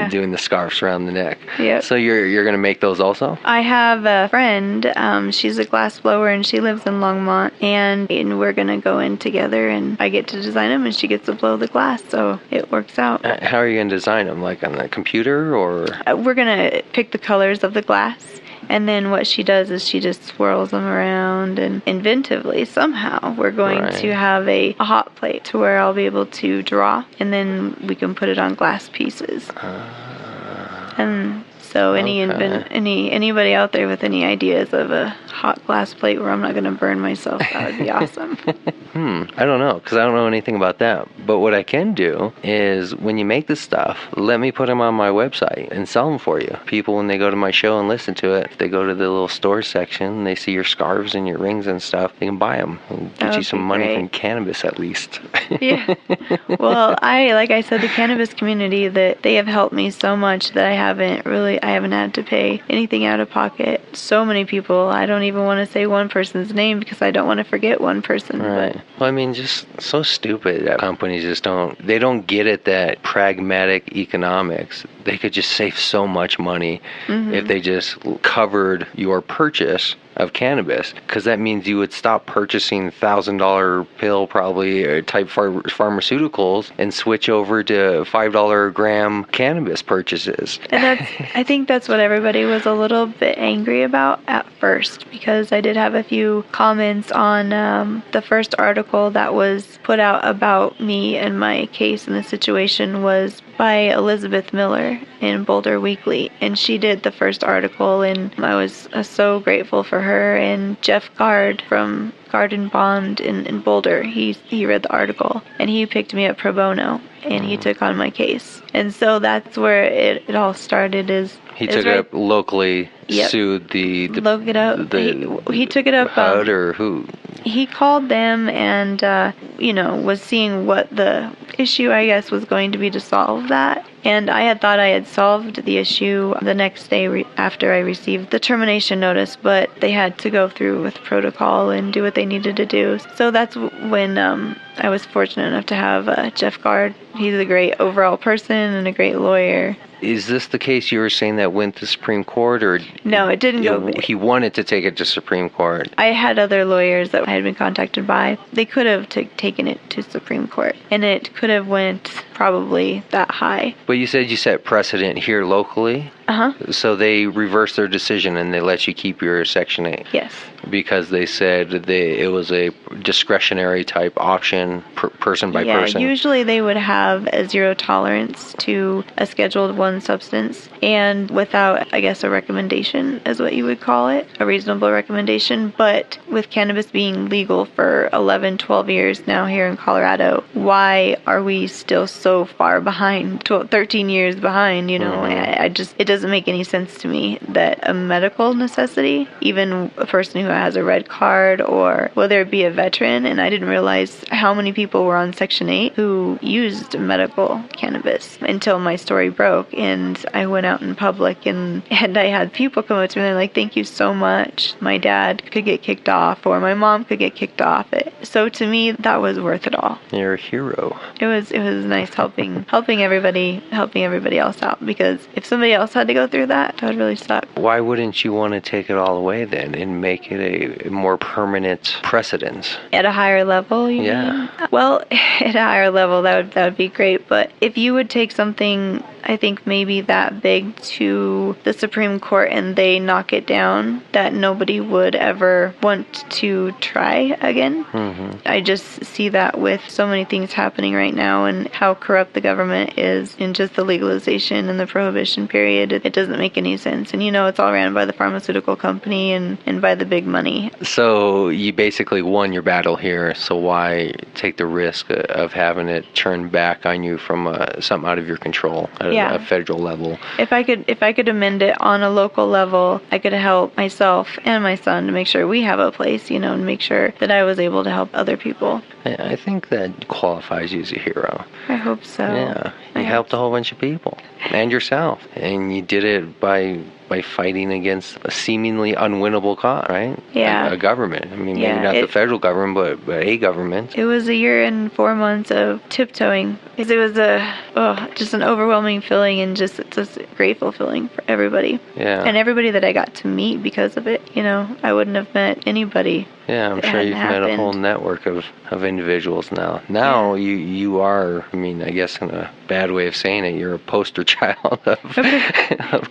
doing the scarves around the neck. Yeah. So you're gonna make those also? I have a friend. She's a glass blower and she lives in Longmont, and we're gonna go in together, and I get to design them, and she gets to blow the glass, so it works out. How are you gonna design them? Like on the computer or? We're gonna pick the colors of the glass, and then what she does is she just swirls them around, and inventively somehow we're going to have a hot plate to where I'll be able to draw, and then we can put it on glass pieces. And so anybody out there with any ideas of a hot glass plate where I'm not going to burn myself, that would be awesome. I don't know, because I don't know anything about that. But what I can do is when you make this stuff, let me put them on my website and sell them for you. People, when they go to my show and listen to it, if they go to the little store section, they see your scarves and your rings and stuff, they can buy them and get you some money from cannabis at least. Yeah. Well, like I said, the cannabis community, that they have helped me so much that I haven't had to pay anything out of pocket. So many people, I don't even want to say one person's name because I don't want to forget one person. Right. But Well, I mean, just so stupid that companies just don't get it, that pragmatic economics. They could just save so much money if they just covered your purchase of cannabis, because that means you would stop purchasing $1,000 pill probably type pharmaceuticals and switch over to $5 a gram cannabis purchases. And I think that's what everybody was a little bit angry about at first, because I did have a few comments on the first article that was put out about me and my case, and the situation was by Elizabeth Miller in Boulder Weekly, and she did the first article, and I was so grateful for her. And Jeff Gard from Garden Bond in Boulder, he read the article, and he picked me up pro bono, and he took on my case. And so that's where it all started. He took it up locally, sued the look it up. He took it up. HUD or who? He called them and was seeing what the issue, I guess, was going to be to solve that. And I had thought I had solved the issue the next day after I received the termination notice, but they had to go through with protocol and do what they needed to do. So that's when I was fortunate enough to have Jeff Gard. He's a great overall person and a great lawyer. Is this the case you were saying that went to Supreme Court, or no? It didn't go. He wanted to take it to Supreme Court. I had other lawyers that I had been contacted by. They could have taken it to Supreme Court, and it could have went probably that high. But you said you set precedent here locally. So they reversed their decision and they let you keep your Section 8. Yes. Because they said it was a discretionary type option, person by person. Yeah, usually they would have a zero tolerance to a Scheduled 1 substance, and without, I guess, a recommendation is what you would call it, a reasonable recommendation. But with cannabis being legal for 11, 12 years now here in Colorado, why are we still so far behind, 13 years behind, it doesn't make any sense to me that a medical necessity, even a person who has a red card, or whether it be a veteran, and I didn't realize how many people were on Section 8 who used medical cannabis until my story broke, and I went out in public, and I had people come up to me and they're like, thank you so much. My dad could get kicked off, or my mom could get kicked off. So to me, that was worth it all. You're a hero. It was nice helping everybody else out, because if somebody else had to go through that would really suck. Why wouldn't you want to take it all away then and make it a more permanent precedent? At a higher level, you mean? Well, at a higher level, that would be great. But if you would take something, I think maybe that big, to the Supreme Court and they knock it down, that nobody would ever want to try again. I just see that with so many things happening right now, and how corrupt the government is in just the legalization and the prohibition period. It doesn't make any sense. And it's all ran by the pharmaceutical company and by the big money. So you basically won your battle here, so why take the risk of having it turned back on you from something out of your control at a federal level? If I could amend it on a local level, I could help myself and my son to make sure we have a place, and make sure that I was able to help other people. I think that qualifies you as a hero. I hope so. Yeah, you helped a whole bunch of people and yourself, and you did it by fighting against a seemingly unwinnable cause, right? Yeah. A government. I mean, maybe not the federal government, but a government. It was a year and 4 months of tiptoeing, because it was just an overwhelming feeling, and just it's a grateful feeling for everybody. Yeah. And everybody that I got to meet because of it. I wouldn't have met anybody. Yeah, I'm sure you've met a whole network of individuals now. Now you are, I guess in a bad way of saying it, you're a poster child of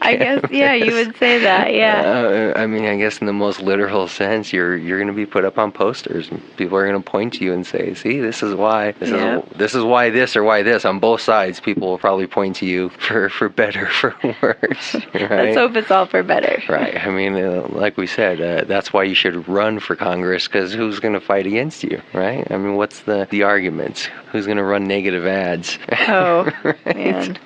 I guess, you would say that, I guess in the most literal sense, you're going to be put up on posters, and people are going to point to you and say, see, this is why, this is why this or why this. On both sides, people will probably point to you for better, for worse. Right? Let's hope it's all for better. Right. Like we said, that's why you should run for Congress, because who's going to fight against you, right? What's the argument? Who's going to run negative ads? Oh, man.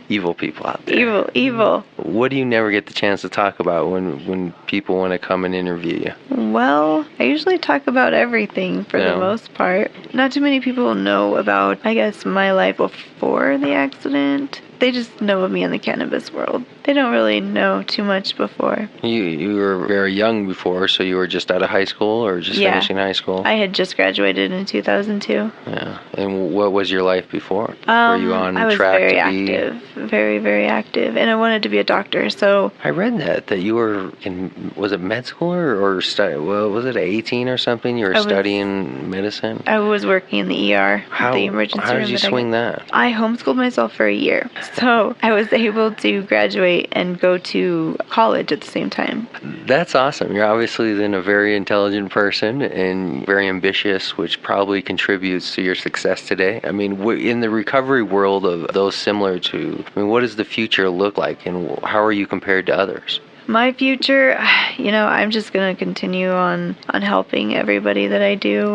Evil people out there. Evil. What do you never get the chance to talk about when people want to come and interview you? Well, I usually talk about everything for the most part. Not too many people know about, I guess, my life before the accident. They just know of me in the cannabis world. They don't really know too much before. You were very young before, so you were just out of high school or just finishing high school? I had just graduated in 2002. Yeah. And what was your life before? Were you on track to be... I was very active. Very, very active. And I wanted to be a doctor, so... I read that you were in... Was it med school or was it 18 or something? You were studying medicine? I was working in the ER, the emergency room. How did you swing that? I homeschooled myself for a year. So I was able to graduate and go to college at the same time. That's awesome. You're obviously then a very intelligent person and very ambitious, which probably contributes to your success today. I mean, in the recovery world of those similar to, I mean, what does the future look like and how are you compared to others? My future, I'm just going to continue on helping everybody that I do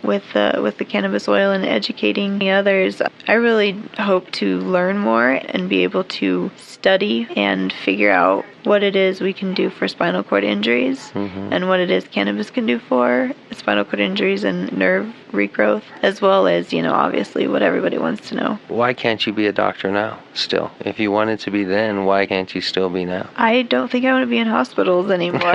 with the cannabis oil and educating the others. I really hope to learn more and be able to study and figure out what it is we can do for spinal cord injuries and what it is cannabis can do for spinal cord injuries and nerve regrowth, as well as, obviously what everybody wants to know. Why can't you be a doctor now, still? If you wanted to be then, why can't you still be now? I don't think I want to be in hospitals anymore.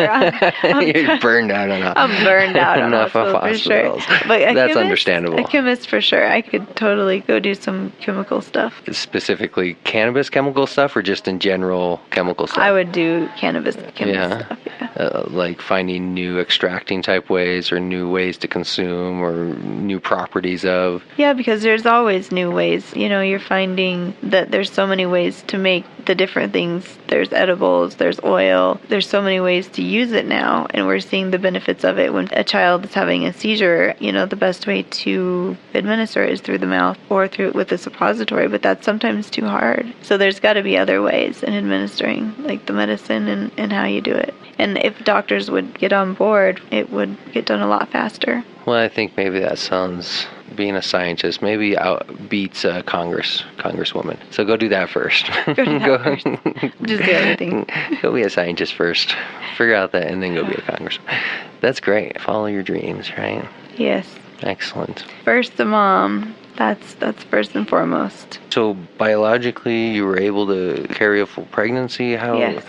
You're burned out on I'm burned out on enough of hospitals, for sure. But that's understandable. A chemist for sure. I could totally go do some chemical stuff. Specifically cannabis chemical stuff or just in general chemical stuff? I would do cannabis chemical stuff, yeah. Like finding new extracting type ways or new ways to consume or new properties of. Yeah, because there's always new ways. You're finding that there's so many ways to make the different things. There's edibles, there's oil. There's so many ways to use it now, and we're seeing the benefits of it. When a child is having a seizure, the best way to administer it is through the mouth or with a suppository, but that's sometimes too hard. So there's got to be other ways in administering, like the medicine and how you do it. And if doctors would get on board, it would get done a lot faster. Well, I think maybe that sounds, being a scientist, maybe outbeats Congresswoman. So go do that first. First. Just do everything. Go be a scientist first. Figure out that, and then go be a congresswoman. That's great. Follow your dreams, right? Yes. Excellent. First, the mom. That's first and foremost. So biologically, you were able to carry a full pregnancy? How? Yes.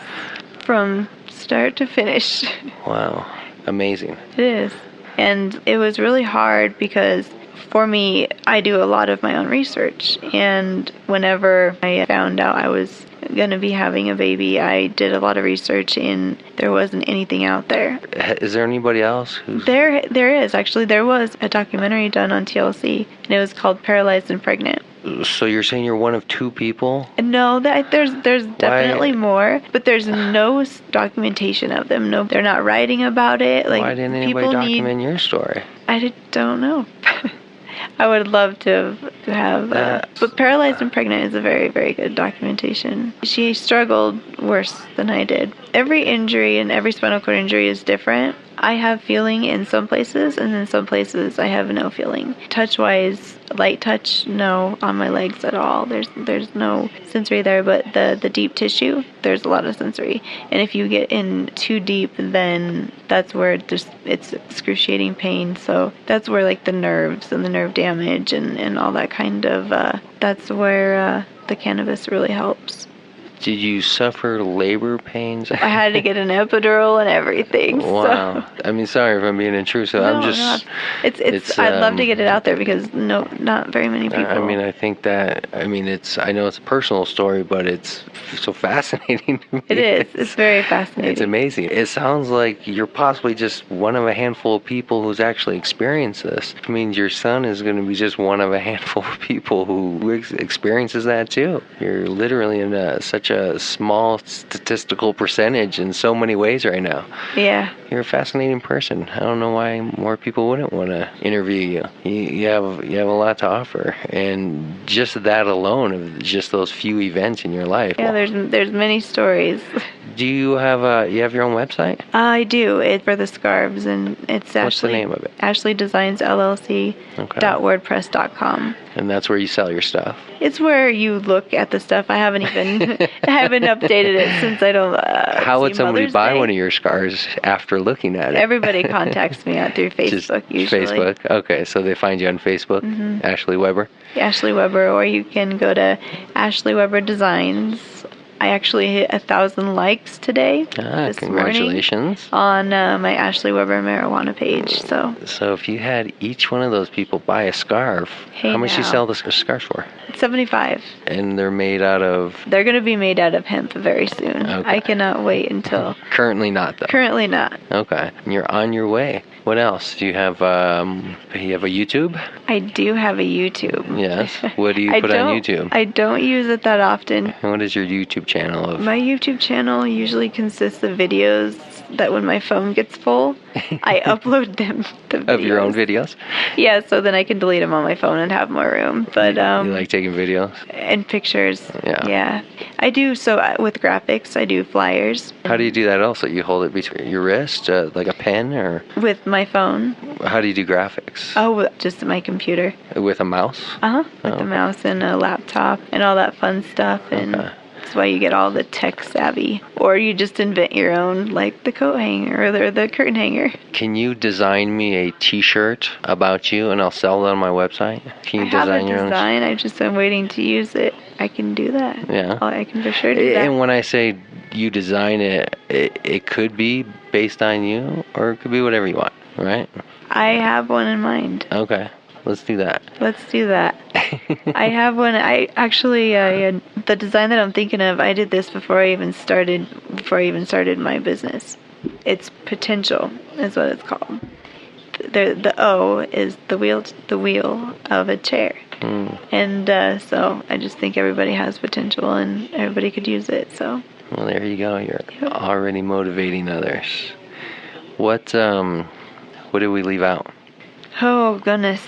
From start to finish. Wow. Amazing. It is. And it was really hard because for me, I do a lot of my own research. And whenever I found out I was going to be having a baby, I did a lot of research and there wasn't anything out there. Is there anybody else who's... There is. Actually, there was a documentary done on TLC, and it was called Paralyzed and Pregnant. So you're saying you're one of two people? No, there's definitely more, but there's no documentation of them. No, they're not writing about it. Like, why didn't anybody document your story? I don't know. I would love to have, but Paralyzed and Pregnant is a very, very good documentation. She struggled worse than I did. Every injury and every spinal cord injury is different. I have feeling in some places, and in some places I have no feeling. Touch-wise, light touch, no on my legs at all. There's no sensory there, but the deep tissue, there's a lot of sensory. And if you get in too deep, then that's where it's excruciating pain. So that's where like the nerves and the nerve damage and all that kind of, that's where the cannabis really helps. Did you suffer labor pains? I had to get an epidural and everything. Wow. So. I mean, sorry if I'm being intrusive. No, I'm just... It's I'd love to get it out there because not very many people. I mean, I think that, I know it's a personal story, but it's so fascinating to me. It is. It's very fascinating. It's amazing. It sounds like you're possibly just one of a handful of people who's actually experienced this. I mean, your son is going to be just one of a handful of people who experiences that too. You're literally in such a small statistical percentage in so many ways right now. Yeah. You're a fascinating person. I don't know why more people wouldn't want to interview you. You have a lot to offer, and just that alone of just those few events in your life. Yeah, there's many stories. Do you have your own website? I do. It's for the scarves, and it's What's the name of it? Ashley Designs LLC. .wordpress.com. And that's where you sell your stuff. It's where you look at the stuff. I haven't updated it since I don't. How would somebody buy one of your scarves after looking at it? Everybody contacts me through Facebook usually. Facebook. Okay, so they find you on Facebook, Ashley Weber. Ashley Weber, or you can go to Ashley Weber Designs I actually hit 1,000 likes today. Ah, congratulations. Morning, on my Ashley Weber marijuana page. So if you had each one of those people buy a scarf, how much do you sell the scarves for? $75. And they're made out of? They're going to be made out of hemp very soon. Okay. I cannot wait until... Currently not, though. Currently not. Okay. You're on your way. What else? Do you have a YouTube? I do have a YouTube. Yes. What do you put on YouTube? I don't use it that often. What is your YouTube channel of? My YouTube channel usually consists of videos that when my phone gets full, I upload them. Of your own videos? Yeah, so then I can delete them on my phone and have more room. But you like taking videos? And pictures. Yeah. Yeah. I do, so with graphics, I do flyers. How do you do that also? You hold it between your wrist, like a pen, or? With my phone. How do you do graphics? Oh, just my computer. With a mouse? Uh-huh, with a mouse and a laptop and all that fun stuff. And that's why you get all the tech savvy. Or you just invent your own, like the coat hanger or the curtain hanger. Can you design me a t-shirt about you and I'll sell it on my website? Can you design your own? I have a design, I just am waiting to use it. I can do that. Yeah. I can for sure do that. And when I say you design it, it could be based on you or it could be whatever you want, right? I have one in mind. Okay. Let's do that. Let's do that. I have one. I actually, the design that I'm thinking of, I did this before I even started my business. It's potential, is what it's called. The O is the wheel of a chair. And so I just think everybody has potential and everybody could use it. So. Well, there you go. You're already motivating others. What did we leave out? Oh, goodness.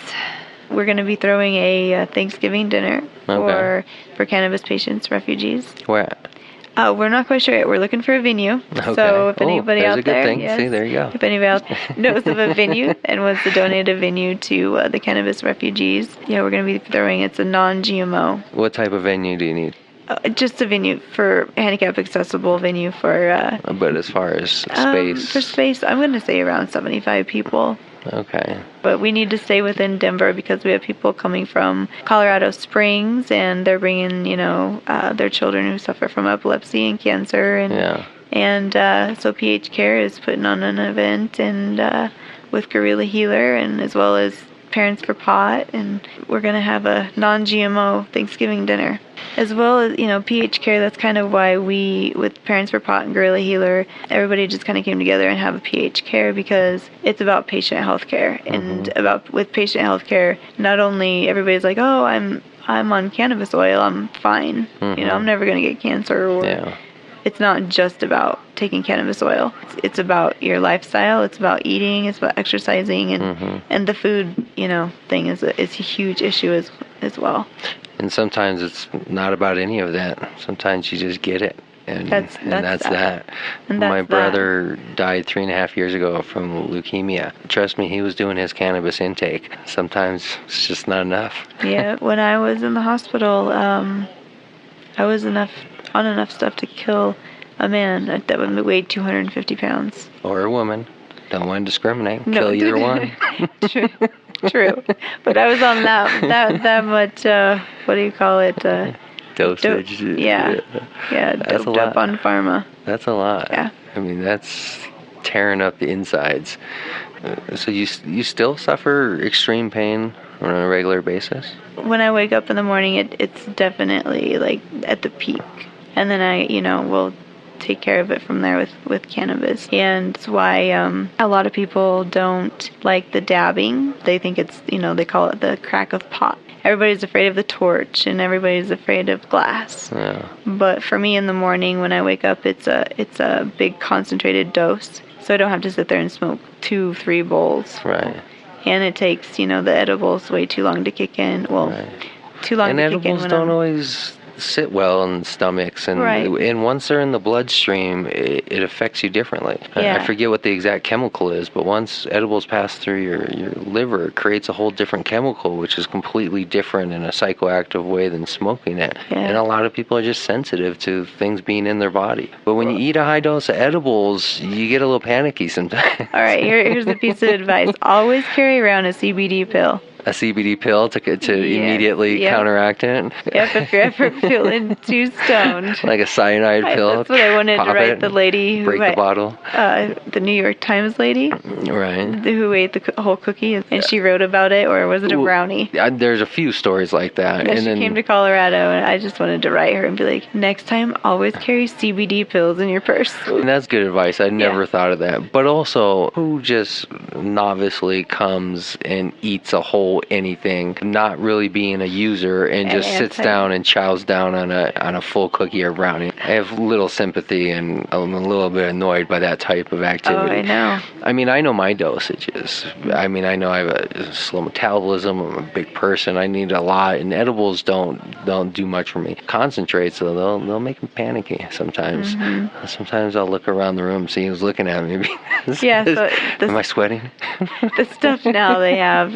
We're going to be throwing a Thanksgiving dinner for cannabis patients, refugees. Where at? We're not quite sure yet. We're looking for a venue. Okay. So if anybody out there, yes, see, there you go. If anybody else knows of a venue and wants to donate a venue to the cannabis refugees, we're going to be throwing. It's a non-GMO. What type of venue do you need? Just a venue for handicap accessible venue for. But as far as space. For space, I'm going to say around 75 people. Okay. But we need to stay within Denver because we have people coming from Colorado Springs and they're bringing, their children who suffer from epilepsy and cancer. And so PH Care is putting on an event and with Gorilla Healer and as well as Parents for Pot. And we're going to have a non-GMO Thanksgiving dinner. As well as, PH Care, that's kind of why we, with Parents for Pot and Gorilla Healer, everybody just kind of came together and have a PH Care because it's about patient health care. And with patient health care, not only everybody's like, oh, I'm on cannabis oil, I'm fine. I'm never going to get cancer. Or it's not just about taking cannabis oil. It's about your lifestyle. It's about eating. It's about exercising. And the food, thing is a huge issue as well. And sometimes it's not about any of that. Sometimes you just get it. And that's that. And my brother died 3.5 years ago from leukemia. Trust me, he was doing his cannabis intake. Sometimes it's just not enough. Yeah, when I was in the hospital, I was on enough stuff to kill a man that weighed 250 pounds. Or a woman. Don't want to discriminate. No, kill either one. True. But I was on that much, what do you call it? Dosage. Yeah, that's doped up on pharma. That's a lot. Yeah. I mean, that's tearing up the insides. So you still suffer extreme pain on a regular basis? When I wake up in the morning, it's definitely like at the peak. And then I, will take care of it from there with cannabis. And it's why a lot of people don't like the dabbing. They think it's, they call it the crack of pot. Everybody's afraid of the torch and everybody's afraid of glass. Yeah. But for me in the morning when I wake up, it's a big concentrated dose. So I don't have to sit there and smoke 2-3 bowls. Right. And it takes, the edibles way too long to kick in. Well, too long to kick in. And edibles don't always sit well in stomachs, and once they're in the bloodstream, it affects you differently. Yeah. I forget what the exact chemical is, but once edibles pass through your liver, it creates a whole different chemical, which is completely different in a psychoactive way than smoking it. Yeah. And a lot of people are just sensitive to things being in their body. But when you eat a high dose of edibles, you get a little panicky sometimes. All right, here's a piece of advice. Always carry around a CBD pill. a CBD pill to immediately counteract it. Yep, if you're ever feeling too stoned. Like a cyanide pill. That's what I wanted to write the lady who break the bottle. The New York Times lady. Right. Who ate the whole cookie, and she wrote about it, or was it a brownie? There's a few stories like that. Yeah, she came to Colorado, and I just wanted to write her and be like, next time, always carry CBD pills in your purse. And that's good advice. I never thought of that. But also, who just novicely comes and eats a whole anything, not really being a user, and just sits down and chows down on a full cookie or brownie? I have little sympathy, and I'm a little bit annoyed by that type of activity. Oh, I know. I mean, I know my dosages. I mean, I know I have a slow metabolism. I'm a big person. I need a lot, and edibles don't do much for me. Concentrates, though, they'll make me panicky sometimes. Mm-hmm. Sometimes I'll look around the room, see who's looking at me. Am I sweating? The stuff now they have,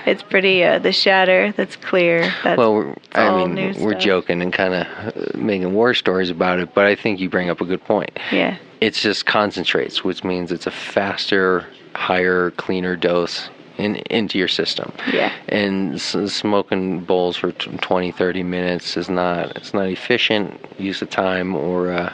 it's pretty, the shatter, that's clear. We're joking and kind of making war stories about it, but I think you bring up a good point. Yeah. It's just concentrates, which means it's a faster, higher, cleaner dose into your system. Yeah. And smoking bowls for 20, 30 minutes it's not efficient use of time, or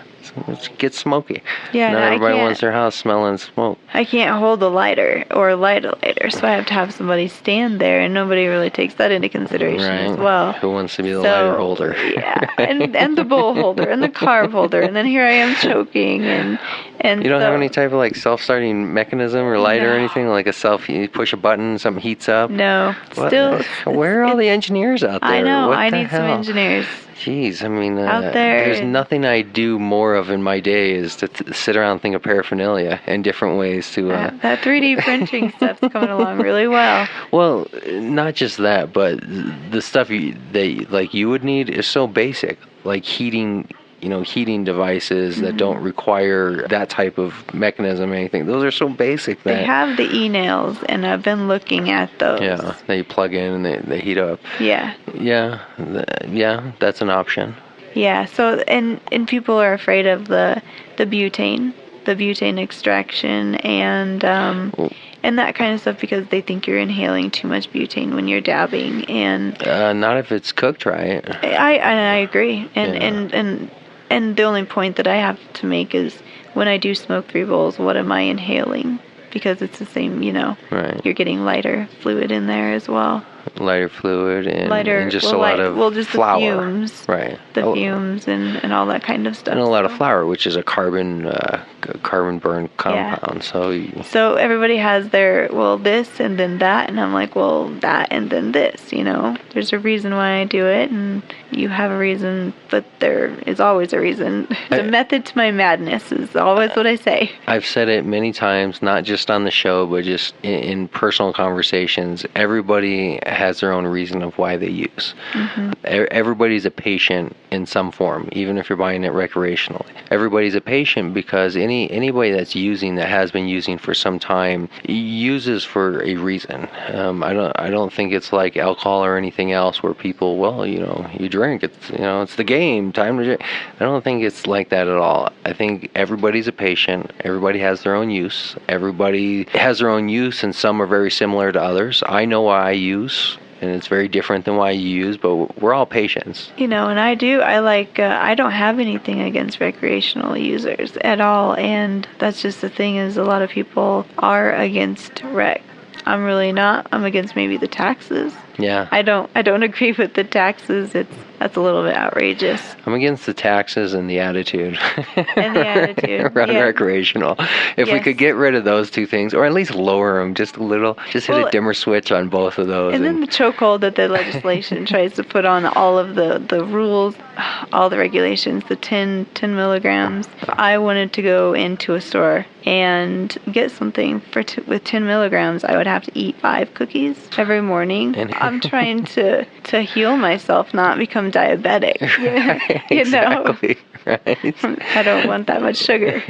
it gets smoky. Yeah, not everybody wants their house smelling smoke. I can't hold a lighter or light a lighter, so I have to have somebody stand there, and nobody really takes that into consideration as well. Who wants to be the lighter holder? Yeah, and the bowl holder and the carb holder, and then here I am choking, and you don't have any type of like self-starting mechanism or light or anything, like you push a button, something heats up? No. Where are all the engineers out there? I know. I need some engineers. Jeez, I mean, out there, there's nothing I do more of in my day is to sit around and think of paraphernalia and different ways to... that 3D printing stuff's coming along really well. Well, not just that, but the stuff that you would need is so basic, like heating devices that don't require that type of mechanism or anything. Those are so basic. They have the e-nails, and I've been looking at those. Yeah, they plug in and they heat up. Yeah. Yeah, that's an option. Yeah, so, and people are afraid of the butane extraction, and that kind of stuff, because they think you're inhaling too much butane when you're dabbing, and... not if it's cooked right. I agree, and the only point that I have to make is, when I do smoke 3 bowls, what am I inhaling? Because it's the same, right. You're getting lighter fluid in there as well. Lighter fluid and just a lot of flour. The fumes. Right. The fumes and all that kind of stuff. And a lot of flour, which is a carbon burn compound. Yeah. So everybody has their, this and then that, and I'm like, that and then this, There's a reason why I do it, and you have a reason, but there is always a reason. The method to my madness is always what I say. I've said it many times, not just on the show, but just in personal conversations. Everybody has their own reason of why they use. Mm-hmm. Everybody's a patient in some form, even if you're buying it recreationally. Everybody's a patient because anybody that's using, that has been using for some time, uses for a reason. I don't think it's like alcohol or anything else where people, you drink, it's the game, time to drink. I don't think it's like that at all. I think everybody's a patient. Everybody has their own use. Everybody has their own use, and some are very similar to others. I know why I use, and it's very different than why you use, but we're all patients. And I don't have anything against recreational users at all, and that's just the thing, is a lot of people are against rec. I'm really not. I'm against maybe the taxes. Yeah. I don't agree with the taxes. That's a little bit outrageous. I'm against the taxes and the attitude. Around recreational. If we could get rid of those two things, or at least lower them just a little, just hit a dimmer switch on both of those. And then the chokehold that the legislation tries to put on all of the rules, all the regulations, the 10 milligrams. If I wanted to go into a store and get something with 10 milligrams, I would have to eat 5 cookies every morning. I'm trying to heal myself, not become diabetic. Exactly. Right. I don't want that much sugar.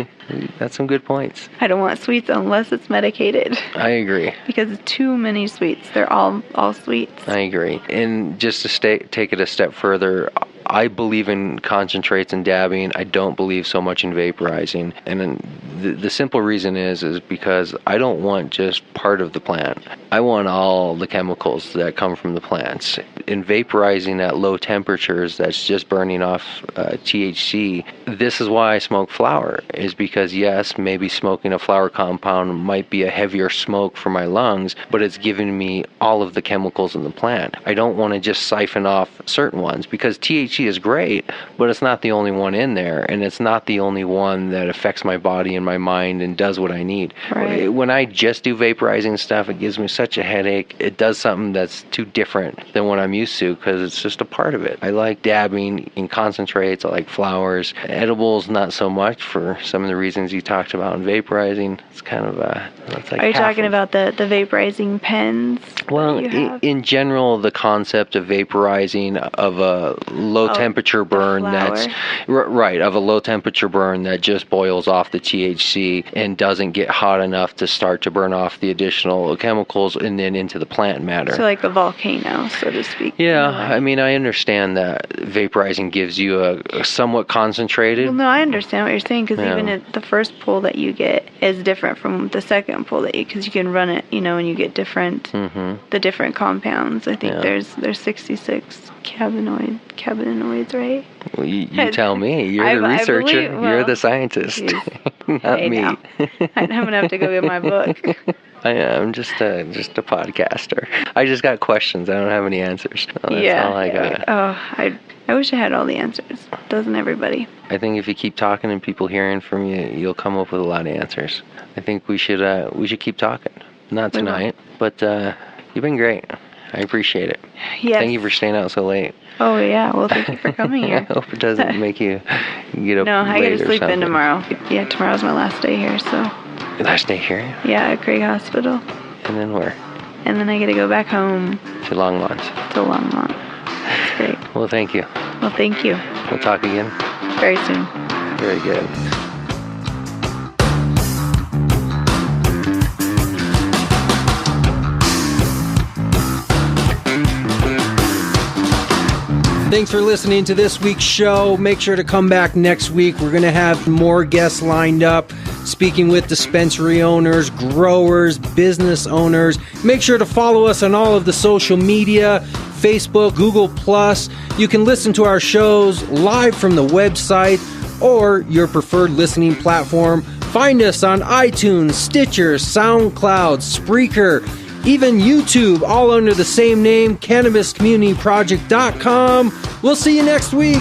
That's some good points. I don't want sweets unless it's medicated. I agree. Because it's too many sweets. They're all sweets. I agree. And just to take it a step further, I believe in concentrates and dabbing. I don't believe so much in vaporizing. And The simple reason is because I don't want just part of the plant. I want all the chemicals that come from the plants. In vaporizing at low temperatures, that's just burning off THC. This is why I smoke flower, is because yes, maybe smoking a flower compound might be a heavier smoke for my lungs, but it's giving me all of the chemicals in the plant. I don't want to just siphon off certain ones, because THC is great, but it's not the only one in there, and it's not the only one that affects my body and my mind and does what I need. Right. When I just do vaporizing stuff, it gives me such a headache. It does something that's too different than what I'm used to, because it's just a part of it. I like dabbing in concentrates. I like flowers. Edibles, not so much, for some of the reasons you talked about in vaporizing. It's kind of it's like Are you talking about the vaporizing pens? Well, in general, the concept of vaporizing of a low temperature burn that's right, of a low temperature burn that just boils off the THC and doesn't get hot enough to start to burn off the additional chemicals and then into the plant matter. So like a volcano, so to speak. Yeah, I mean, I understand that vaporizing gives you a somewhat concentrated. Well, no, I understand what you're saying, because even the first pull that you get is different from the second pull that because you can run it, and you get different, the different compounds. I think there's 66 cannabinoids, right? Well, you tell me. You're the researcher. You're the scientist. Not me. I'm gonna have to go get my book. I am just a podcaster. I just got questions. I don't have any answers. That's all I got. Oh, I wish I had all the answers. Doesn't everybody? I think if you keep talking and people hearing from you, you'll come up with a lot of answers. I think we should keep talking. Not tonight, but you've been great. I appreciate it. Yes. Thank you for staying out so late. Oh, yeah. Well, thank you for coming here. I hope it doesn't make you get up No, I late get to sleep or in tomorrow. Yeah, tomorrow's my last day here, so. Last day here? Yeah, at Craig Hospital. And then where? And then I get to go back home. To Longmont. To Longmont. That's great. Well, thank you. Well, thank you. We'll talk again. Very soon. Very good. Thanks for listening to this week's show. Make sure to come back next week. We're going to have more guests lined up, speaking with dispensary owners, growers, business owners. Make sure to follow us on all of the social media, Facebook, Google+. You can listen to our shows live from the website or your preferred listening platform. Find us on iTunes, Stitcher, SoundCloud, Spreaker, even YouTube, all under the same name, CannabisCommunityProject.com. We'll see you next week.